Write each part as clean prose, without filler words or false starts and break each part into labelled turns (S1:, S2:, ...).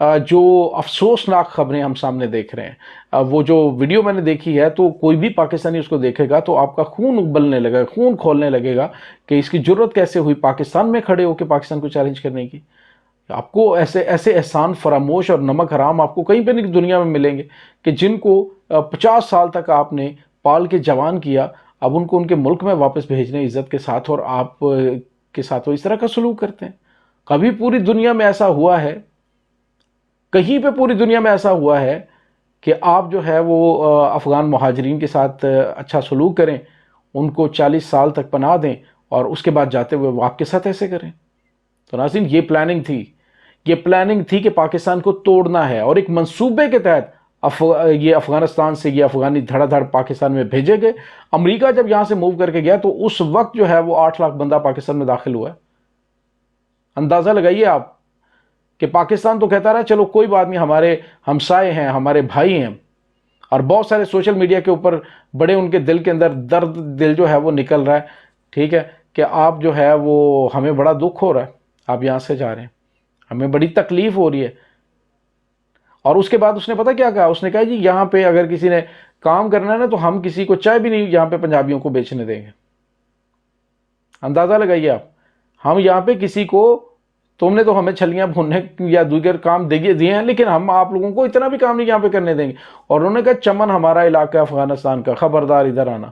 S1: جو افسوسناک خبریں ہم سامنے دیکھ رہے ہیں، وہ جو ویڈیو میں نے دیکھی ہے تو کوئی بھی پاکستانی اس کو دیکھے گا تو آپ کا خون ابلنے لگے گا، خون کھولنے لگے گا کہ اس کی جرت کیسے ہوئی پاکستان میں کھڑے ہو کے پاکستان کو چیلنج کرنے کی۔ آپ کو ایسے ایسے احسان فراموش اور نمک حرام آپ کو کہیں پہ نہیں دنیا میں ملیں گے کہ جن کو 50 سال تک آپ نے پال کے جوان کیا، اب ان کو ان کے ملک میں واپس بھیجنے عزت کے ساتھ، اور آپ کے ساتھ وہ اس طرح کا سلوک کرتے ہیں۔ کبھی پوری دنیا میں ایسا ہوا ہے، کہیں پہ پوری دنیا میں ایسا ہوا ہے کہ آپ جو ہے وہ افغان مہاجرین کے ساتھ اچھا سلوک کریں، ان کو 40 سال تک پناہ دیں، اور اس کے بعد جاتے ہوئے وہ آپ کے ساتھ ایسے کریں؟ تو ناظرین، یہ پلاننگ تھی، یہ پلاننگ تھی کہ پاکستان کو توڑنا ہے، اور ایک منصوبے کے تحت یہ افغانستان سے یہ افغانی دھڑا دھڑ پاکستان میں بھیجے گئے۔ امریکہ جب یہاں سے موو کر کے گیا تو اس وقت جو ہے وہ 8 لاکھ بندہ پاکستان میں داخل ہوا ہے۔ اندازہ لگائیے آپ کہ پاکستان تو کہتا رہا چلو کوئی بات نہیں، ہمارے ہمسائے ہیں، ہمارے بھائی ہیں، اور بہت سارے سوشل میڈیا کے اوپر بڑے ان کے دل کے اندر درد دل جو ہے وہ نکل رہا ہے، ٹھیک ہے، کہ آپ جو ہے وہ ہمیں بڑا دکھ ہو رہا ہے، آپ یہاں سے جا رہے ہیں، ہمیں بڑی تکلیف ہو رہی ہے۔ اور اس کے بعد اس نے پتہ کیا کہا؟ اس نے کہا جی یہاں پہ اگر کسی نے کام کرنا ہے نا تو ہم کسی کو چائے بھی نہیں یہاں پہ پنجابیوں کو بیچنے دیں گے۔ اندازہ لگائیے آپ، ہم یہاں پہ کسی کو، تم نے تو ہمیں چھلیاں بھوننے یا دیگر کام دیے ہیں، لیکن ہم آپ لوگوں کو اتنا بھی کام نہیں یہاں پہ کرنے دیں گے۔ اور انہوں نے کہا چمن ہمارا علاقہ افغانستان کا، خبردار ادھر آنا۔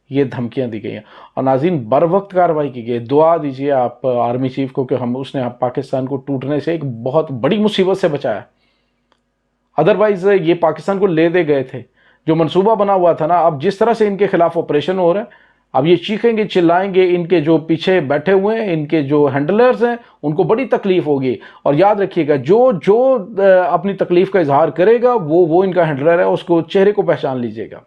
S1: یہ دھمکیاں دی گئی ہیں، اور ناظرین بر وقت کارروائی کی گئی۔ دعا دیجیے آپ آرمی چیف کو کہ اس نے پاکستان کو ٹوٹنے سے ایک بہت بڑی مصیبت سے بچایا۔ ادروائز یہ پاکستان کو لے دے گئے تھے، جو منصوبہ بنا ہوا تھا نا۔ اب جس طرح سے ان کے خلاف آپریشن ہو رہا ہے، اب یہ چیخیں گے چلائیں گے، ان کے جو پیچھے بیٹھے ہوئے ہیں، ان کے جو ہینڈلرز ہیں، ان کو بڑی تکلیف ہوگی۔ اور یاد رکھیے گا، جو اپنی تکلیف کا اظہار کرے گا وہ ان کا ہینڈلر ہے، اس کو چہرے کو پہچان لیجئے گا۔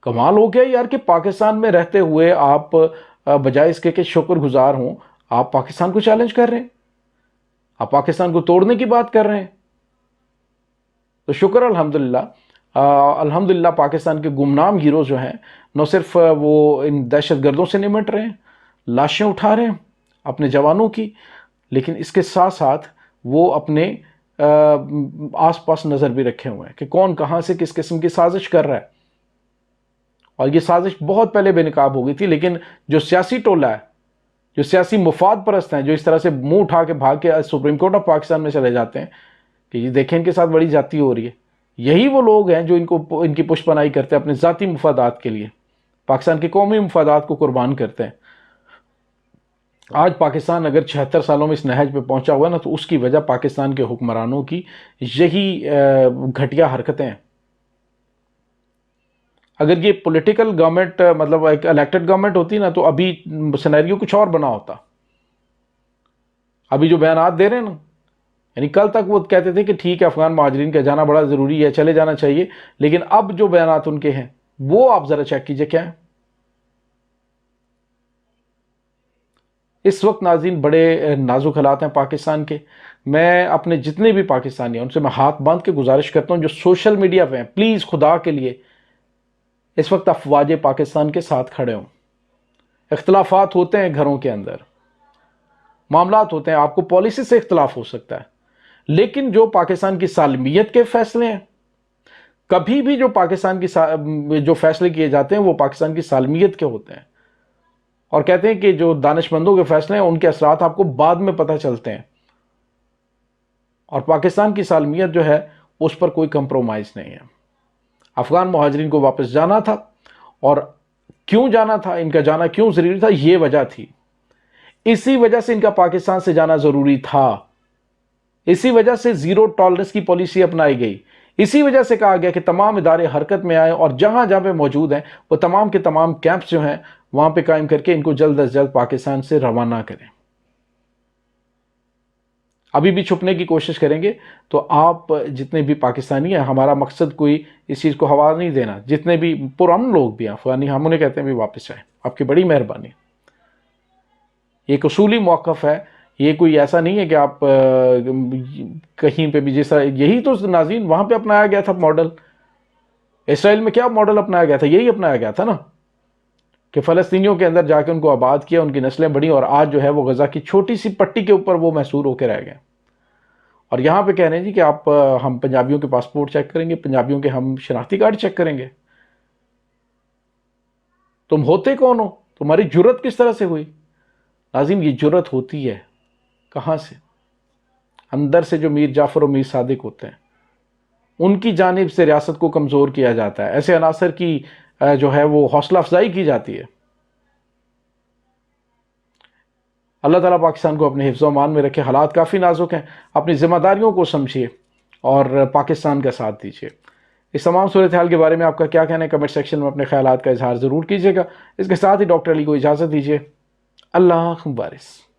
S1: کمال ہو گیا یار کہ پاکستان میں رہتے ہوئے آپ بجائے اس کے کہ شکر گزار ہوں، آپ پاکستان کو چیلنج کر رہے ہیں، آپ پاکستان کو توڑنے کی بات کر رہے ہیں۔ تو شکر الحمدللہ پاکستان کے گمنام ہیرو جو ہیں، نہ صرف وہ ان دہشت گردوں سے نمٹ رہے ہیں، لاشیں اٹھا رہے ہیں اپنے جوانوں کی، لیکن اس کے ساتھ ساتھ وہ اپنے آس پاس نظر بھی رکھے ہوئے ہیں کہ کون کہاں سے کس قسم کی سازش کر رہا ہے۔ اور یہ سازش بہت پہلے بے نقاب ہو گئی تھی، لیکن جو سیاسی ٹولہ ہے، جو سیاسی مفاد پرست ہیں، جو اس طرح سے منہ اٹھا کے بھاگ کے سپریم کورٹ آف پاکستان میں چلے جاتے ہیں کہ یہ دیکھیں ان کے ساتھ بڑی زیادتی ہو رہی ہے، یہی وہ لوگ ہیں جو ان کی پشت پناہی کرتے ہیں اپنے ذاتی مفادات کے لیے، پاکستان کے قومی مفادات کو قربان کرتے ہیں۔ آج پاکستان اگر 76 سالوں میں اس نہج پہ پہنچا ہوا ہے نا، تو اس کی وجہ پاکستان کے حکمرانوں کی یہی گھٹیا حرکتیں ہیں۔ اگر یہ پولیٹیکل گورنمنٹ، مطلب ایک الیکٹڈ گورنمنٹ ہوتی نا، تو ابھی سینیریو کچھ اور بنا ہوتا۔ ابھی جو بیانات دے رہے ہیں نا، یعنی کل تک وہ کہتے تھے کہ ٹھیک ہے افغان مہاجرین کا جانا بڑا ضروری ہے، چلے جانا چاہیے، لیکن اب جو بیانات ان کے ہیں وہ آپ ذرا چیک کیجئے کیا ہے۔ اس وقت ناظرین بڑے نازک حالات ہیں پاکستان کے۔ میں اپنے جتنے بھی پاکستانی ہیں ان سے میں ہاتھ باندھ کے گزارش کرتا ہوں جو سوشل میڈیا پہ ہیں، پلیز خدا کے لیے اس وقت افواج پاکستان کے ساتھ کھڑے ہوں۔ اختلافات ہوتے ہیں گھروں کے اندر، معاملات ہوتے ہیں، آپ کو پالیسی سے اختلاف ہو سکتا ہے، لیکن جو پاکستان کی سالمیت کے فیصلے ہیں، کبھی بھی جو پاکستان کی جو فیصلے کیے جاتے ہیں وہ پاکستان کی سالمیت کے ہوتے ہیں، اور کہتے ہیں کہ جو دانشمندوں کے فیصلے ہیں ان کے اثرات آپ کو بعد میں پتہ چلتے ہیں، اور پاکستان کی سالمیت جو ہے اس پر کوئی کمپرومائز نہیں ہے۔ افغان مہاجرین کو واپس جانا تھا، اور کیوں جانا تھا، ان کا جانا کیوں ضروری تھا، یہ وجہ تھی، اسی وجہ سے ان کا پاکستان سے جانا ضروری تھا، اسی وجہ سے زیرو ٹالرنس کی پالیسی اپنائی گئی، اسی وجہ سے کہا گیا کہ تمام ادارے حرکت میں آئیں، اور جہاں جہاں پہ موجود ہیں وہ تمام کے تمام کیمپس جو ہیں وہاں پہ قائم کر کے ان کو جلد از جلد پاکستان سے روانہ کریں۔ ابھی بھی چھپنے کی کوشش کریں گے تو آپ جتنے بھی پاکستانی ہیں، ہمارا مقصد کوئی اس چیز کو ہوا نہیں دینا، جتنے بھی پرامن لوگ بھی ہیں افغانی، ہم انہیں کہتے ہیں بھی واپس آئیں، آپ کی بڑی مہربانی۔ یہ ایک اصولی موقف ہے، یہ کوئی ایسا نہیں ہے کہ آپ کہیں پہ بھی، جیسا یہی تو ناظرین وہاں پہ اپنایا گیا تھا ماڈل، اسرائیل میں کیا ماڈل اپنایا گیا تھا، یہی اپنایا گیا تھا نا، کہ فلسطینیوں کے اندر جا کے ان کو آباد کیا، ان کی نسلیں بڑھی، اور آج جو ہے وہ غزہ کی چھوٹی سی پٹی کے اوپر وہ محصور ہو کے رہ گئے۔ اور یہاں پہ کہہ رہے ہیں جی کہ آپ ہم پنجابیوں کے پاسپورٹ چیک کریں گے، پنجابیوں کے ہم شناختی کارڈ چیک کریں گے۔ تم ہوتے کون ہو؟ تمہاری جرت کس طرح سے ہوئی؟ ناظرین یہ جرت ہوتی ہے کہاں سے؟ اندر سے جو میر جعفر و میر صادق ہوتے ہیں ان کی جانب سے ریاست کو کمزور کیا جاتا ہے، ایسے عناصر کی جو ہے وہ حوصلہ افزائی کی جاتی ہے۔ اللہ تعالیٰ پاکستان کو اپنے حفظ و امان میں رکھے، حالات کافی نازک ہیں، اپنی ذمہ داریوں کو سمجھیے اور پاکستان کا ساتھ دیجیے۔ اس تمام صورتحال کے بارے میں آپ کا کیا کہنا ہے؟ کمنٹ سیکشن میں اپنے خیالات کا اظہار ضرور کیجیے گا۔ اس کے ساتھ ہی ڈاکٹر علی کو اجازت دیجیے۔ اللہ حافظ۔